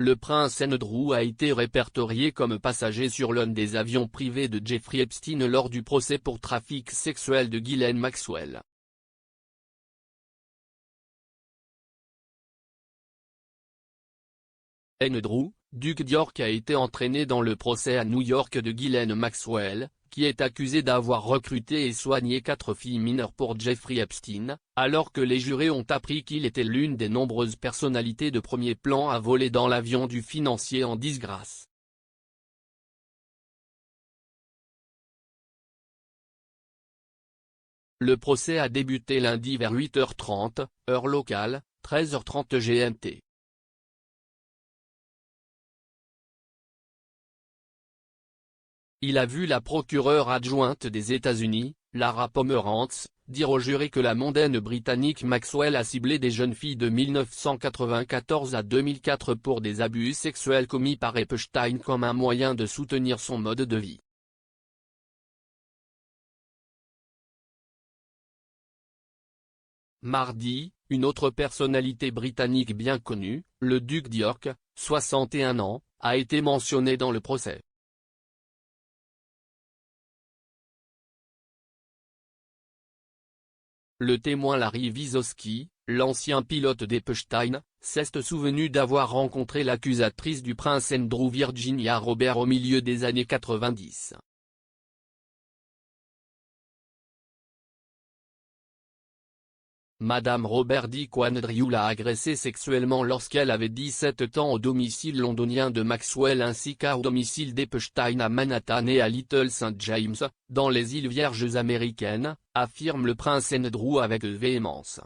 Le prince Andrew a été répertorié comme passager sur l'un des avions privés de Jeffrey Epstein lors du procès pour trafic sexuel de Ghislaine Maxwell. Andrew, duc d'York, a été entraîné dans le procès à New York de Ghislaine Maxwell, qui est accusé d'avoir recruté et soigné 4 filles mineures pour Jeffrey Epstein, alors que les jurés ont appris qu'il était l'une des nombreuses personnalités de premier plan à voler dans l'avion du financier en disgrâce. Le procès a débuté lundi vers 8h30, heure locale, 13h30 GMT. Il a vu la procureure adjointe des États-Unis, Lara Pomerantz, dire au jury que la mondaine britannique Maxwell a ciblé des jeunes filles de 1994 à 2004 pour des abus sexuels commis par Epstein comme un moyen de soutenir son mode de vie. Mardi, une autre personnalité britannique bien connue, le duc d'York, 61 ans, a été mentionné dans le procès. Le témoin Larry Wiesoski, l'ancien pilote d'Epstein, s'est souvenu d'avoir rencontré l'accusatrice du prince Andrew, Virginia Robert, au milieu des années 90. Madame Robert dit qu'Andrew l'a agressée sexuellement lorsqu'elle avait 17 ans au domicile londonien de Maxwell ainsi qu'au domicile d'Epstein à Manhattan et à Little St. James, dans les îles Vierges américaines, affirme le prince Andrew avec véhémence.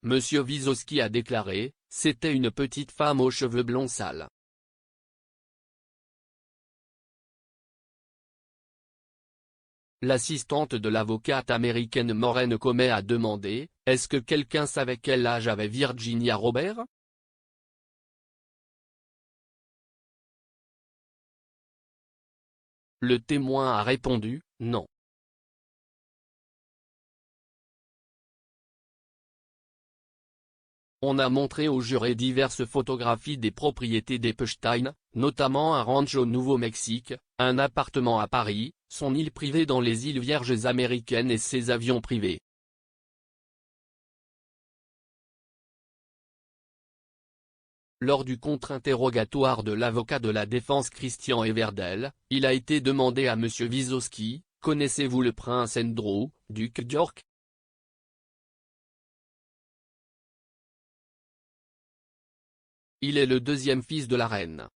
Monsieur Wiesoski a déclaré, « C'était une petite femme aux cheveux blonds sales. L'assistante de l'avocate américaine Maureen Comey a demandé, « Est-ce que quelqu'un savait quel âge avait Virginia Robert ?» Le témoin a répondu, « Non. » On a montré au jury diverses photographies des propriétés d'Epstein, notamment un ranch au Nouveau-Mexique, un appartement à Paris, son île privée dans les îles Vierges américaines et ses avions privés. Lors du contre-interrogatoire de l'avocat de la défense Christian Everdell, il a été demandé à M. Wiesoski, « Connaissez-vous le prince Andrew, duc d'York ?» Il est le deuxième fils de la reine.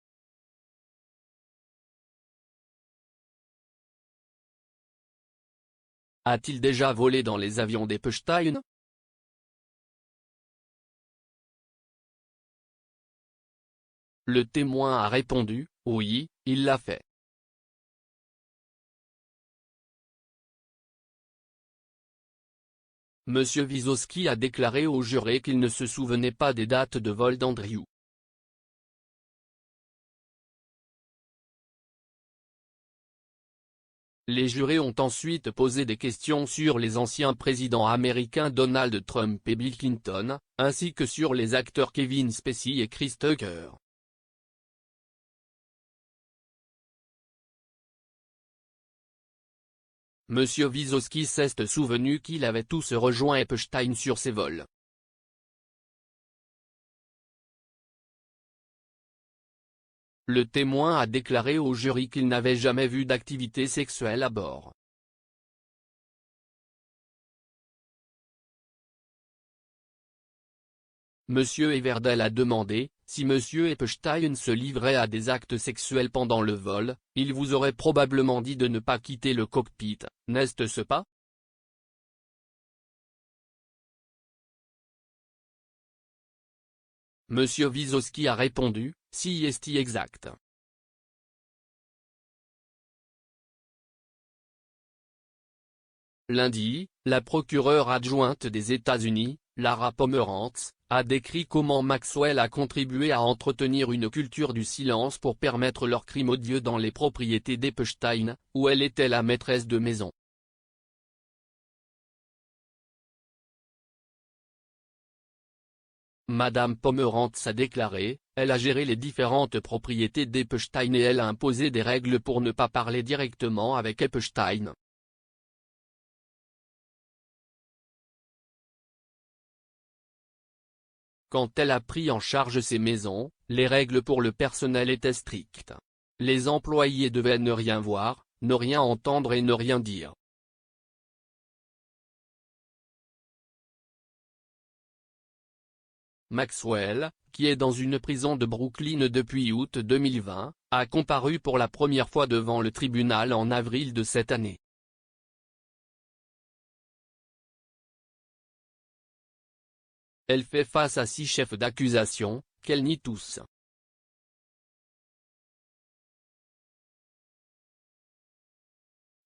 A-t-il déjà volé dans les avions d'Epstein? Le témoin a répondu, « Oui, il l'a fait. » M. Wiesoski a déclaré au jury qu'il ne se souvenait pas des dates de vol d'Andrew. Les jurés ont ensuite posé des questions sur les anciens présidents américains Donald Trump et Bill Clinton, ainsi que sur les acteurs Kevin Spacey et Chris Tucker. M. Wiesoski s'est souvenu qu'il avait tous rejoint Epstein sur ses vols. Le témoin a déclaré au jury qu'il n'avait jamais vu d'activité sexuelle à bord. M. Everdell a demandé, « Si M. Epstein se livrait à des actes sexuels pendant le vol, il vous aurait probablement dit de ne pas quitter le cockpit, n'est-ce pas ?» M. Wiesoski a répondu, « Si est exact. » Lundi, la procureure adjointe des États-Unis, Lara Pomerantz, a décrit comment Maxwell a contribué à entretenir une culture du silence pour permettre leurs crimes odieux dans les propriétés d'Epstein, où elle était la maîtresse de maison. Madame Pomerantz a déclaré, elle a géré les différentes propriétés d'Epstein et elle a imposé des règles pour ne pas parler directement avec Epstein. Quand elle a pris en charge ces maisons, les règles pour le personnel étaient strictes. Les employés devaient ne rien voir, ne rien entendre et ne rien dire. Maxwell, qui est dans une prison de Brooklyn depuis août 2020, a comparu pour la première fois devant le tribunal en avril de cette année. Elle fait face à 6 chefs d'accusation, qu'elle nie tous.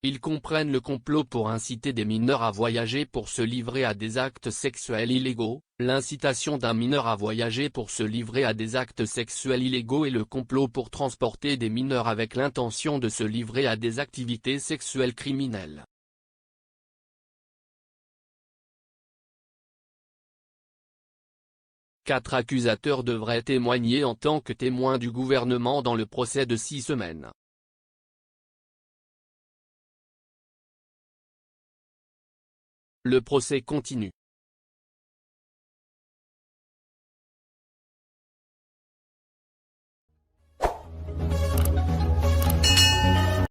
Ils comprennent le complot pour inciter des mineurs à voyager pour se livrer à des actes sexuels illégaux, l'incitation d'un mineur à voyager pour se livrer à des actes sexuels illégaux et le complot pour transporter des mineurs avec l'intention de se livrer à des activités sexuelles criminelles. Quatre accusateurs devraient témoigner en tant que témoins du gouvernement dans le procès de 6 semaines. Le procès continue.